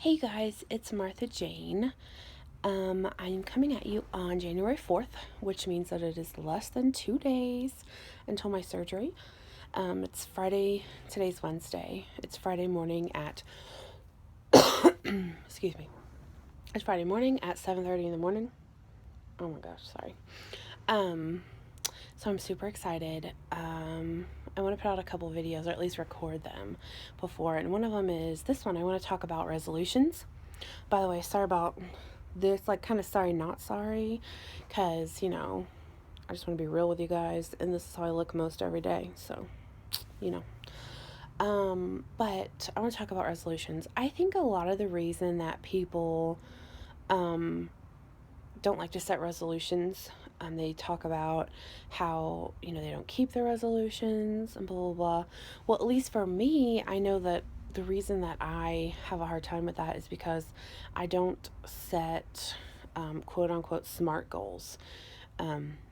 Hey guys, it's Martha Jane. I'm coming at you on January 4th, which means that it is less than 2 days until my surgery. It's Friday, today's Wednesday. It's Friday morning at, excuse me, it's Friday morning at 7:30 in the morning. Oh my gosh, sorry. Um, so I'm super excited. I want to put out a couple videos, or at least record them before, and one of them is this one. I want to talk about resolutions. By the way, sorry about this, like, kind of sorry, not sorry, because, I just want to be real with you guys, and this is how I look most every day, so, you know. But I want to talk about resolutions. I think a lot of the reason that people, don't like to set resolutions, they talk about how, they don't keep their resolutions and blah, blah, blah. Well, at least for me, I know that the reason that I have a hard time with that is because I don't set quote unquote SMART goals,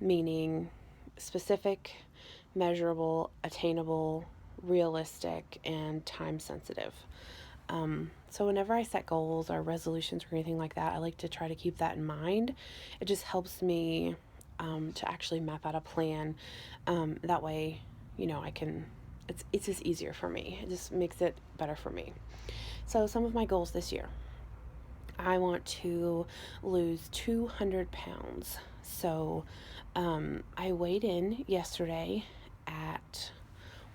meaning specific, measurable, attainable, realistic, and time sensitive. So whenever I set goals or resolutions or anything like that, I like to try to keep that in mind. It just helps me to actually map out a plan. That way, I can. It's just easier for me. It just makes it better for me. So some of my goals this year, I want to lose 200 pounds. So I weighed in yesterday at,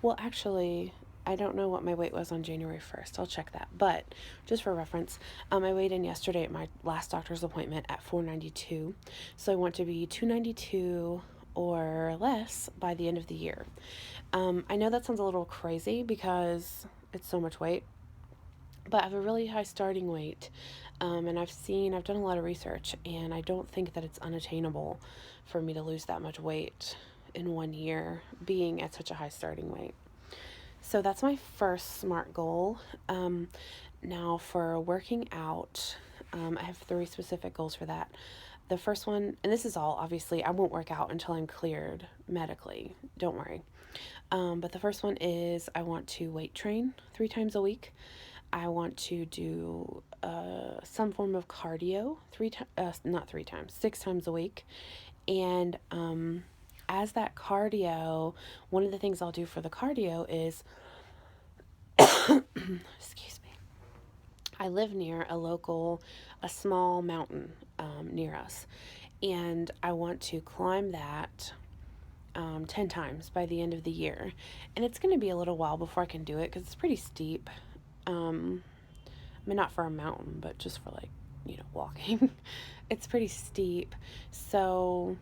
well, actually, I don't know what my weight was on January 1st. I'll check that. But just for reference, I weighed in yesterday at my last doctor's appointment at 492. So I want to be 292 or less by the end of the year. I know that sounds a little crazy because it's so much weight, but I have a really high starting weight. And I've done a lot of research, and I don't think that it's unattainable for me to lose that much weight in 1 year, being at such a high starting weight. So that's my first SMART goal. Now, for working out, I have 3 specific goals for that. The first one, and this is all obviously, I won't work out until I'm cleared medically. Don't worry. But the first one is I want to weight train 3 times a week. I want to do some form of cardio not 3 times, 6 times a week. And as that cardio, one of the things I'll do for the cardio is, excuse me, I live near a small mountain near us, and I want to climb that 10 times by the end of the year. And it's going to be a little while before I can do it because it's pretty steep. I mean, not for a mountain, but just for, like, walking. It's pretty steep. So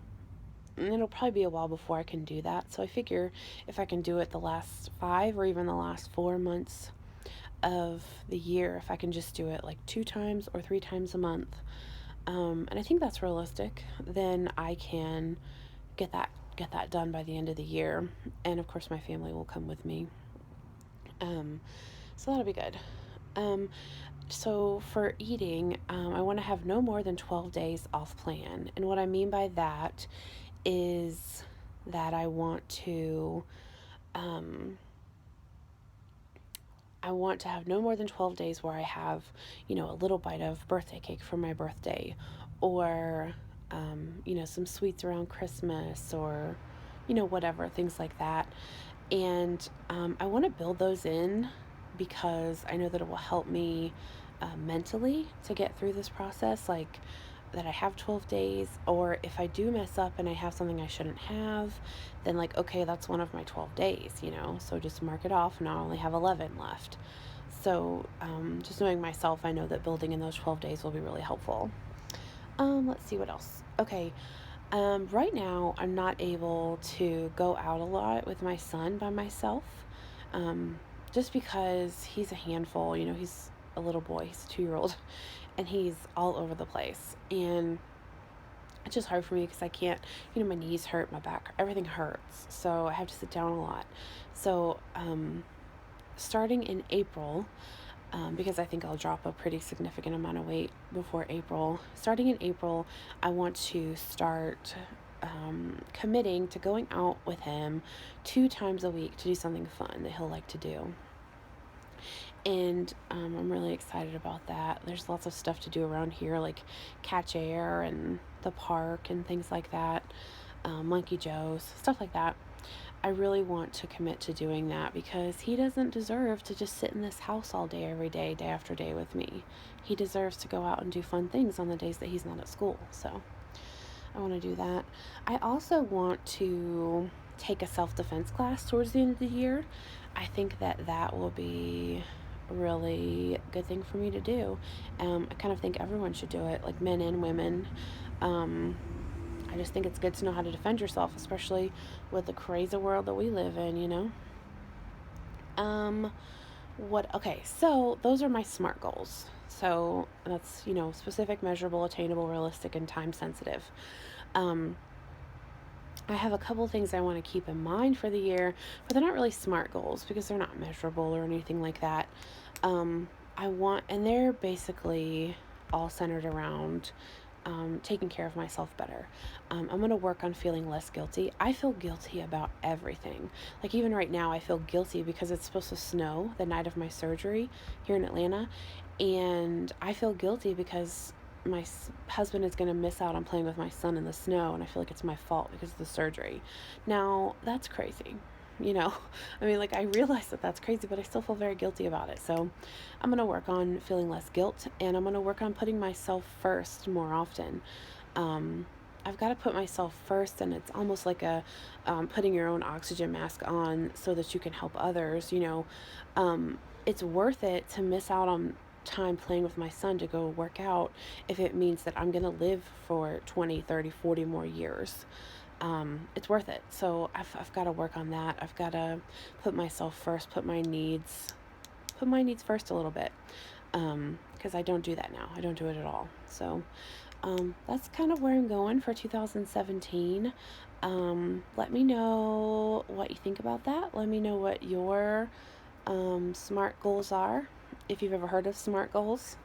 it'll probably be a while before I can do that. So I figure if I can do it the last 5 or even the last 4 months of the year, if I can just do it like 2 times or 3 times a month, and I think that's realistic, then I can get that done by the end of the year. And of course, my family will come with me. So that'll be good. So for eating, I want to have no more than 12 days off plan. And what I mean by that is that I want to have no more than 12 days where I have, a little bite of birthday cake for my birthday, or, some sweets around Christmas, or, whatever, things like that. And I want to build those in because I know that it will help me mentally to get through this process. Like, that I have 12 days, or if I do mess up and I have something I shouldn't have, then, like, okay, that's one of my 12 days, so just mark it off, and I only have 11 left. So just knowing myself, I know that building in those 12 days will be really helpful. Let's see what else. Okay. Right now, I'm not able to go out a lot with my son by myself, just because he's a handful. He's a little boy, he's a 2-year-old, and he's all over the place. And it's just hard for me because I can't, my knees hurt, my back, everything hurts. So I have to sit down a lot. So starting in April, because I think I'll drop a pretty significant amount of weight before April. Starting in April, I want to start committing to going out with him 2 times a week to do something fun that he'll like to do. And I'm really excited about that. There's lots of stuff to do around here, like catch air and the park and things like that, Monkey Joe's, stuff like that. I really want to commit to doing that because he doesn't deserve to just sit in this house all day, every day, day after day with me. He deserves to go out and do fun things on the days that he's not at school. So I want to do that. I also want to take a self defense class towards the end of the year. I think that that will be a really good thing for me to do. I kind of think everyone should do it, like men and women. Um, I just think it's good to know how to defend yourself, especially with the crazy world that we live in, you know? Um, okay, so those are my SMART goals. So that's, specific, measurable, attainable, realistic, and time sensitive. Um, I have a couple things I want to keep in mind for the year, but they're not really SMART goals because they're not measurable or anything like that. And they're basically all centered around taking care of myself better. I'm going to work on feeling less guilty. I feel guilty about everything. Like, even right now, I feel guilty because it's supposed to snow the night of my surgery here in Atlanta. And I feel guilty because my husband is going to miss out on playing with my son in the snow, and I feel like it's my fault because of the surgery. Now, that's crazy. You know, I mean, like, I realize that that's crazy, but I still feel very guilty about it. So I'm going to work on feeling less guilt, and I'm going to work on putting myself first more often. Um, I've got to put myself first, and it's almost like putting your own oxygen mask on so that you can help others. It's worth it to miss out on time playing with my son to go work out if it means that I'm going to live for 20, 30, 40 more years. It's worth it. So I've got to work on that. I've got to put myself first, put my needs first a little bit. Because I don't do that now. I don't do it at all. So that's kind of where I'm going for 2017. Let me know what you think about that. Let me know what your SMART goals are, if you've ever heard of SMART goals.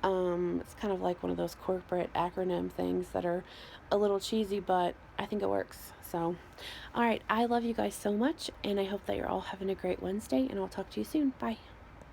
It's kind of like one of those corporate acronym things that are a little cheesy, but I think it works. So, all right, I love you guys so much, and I hope that you're all having a great Wednesday, and I'll talk to you soon. Bye.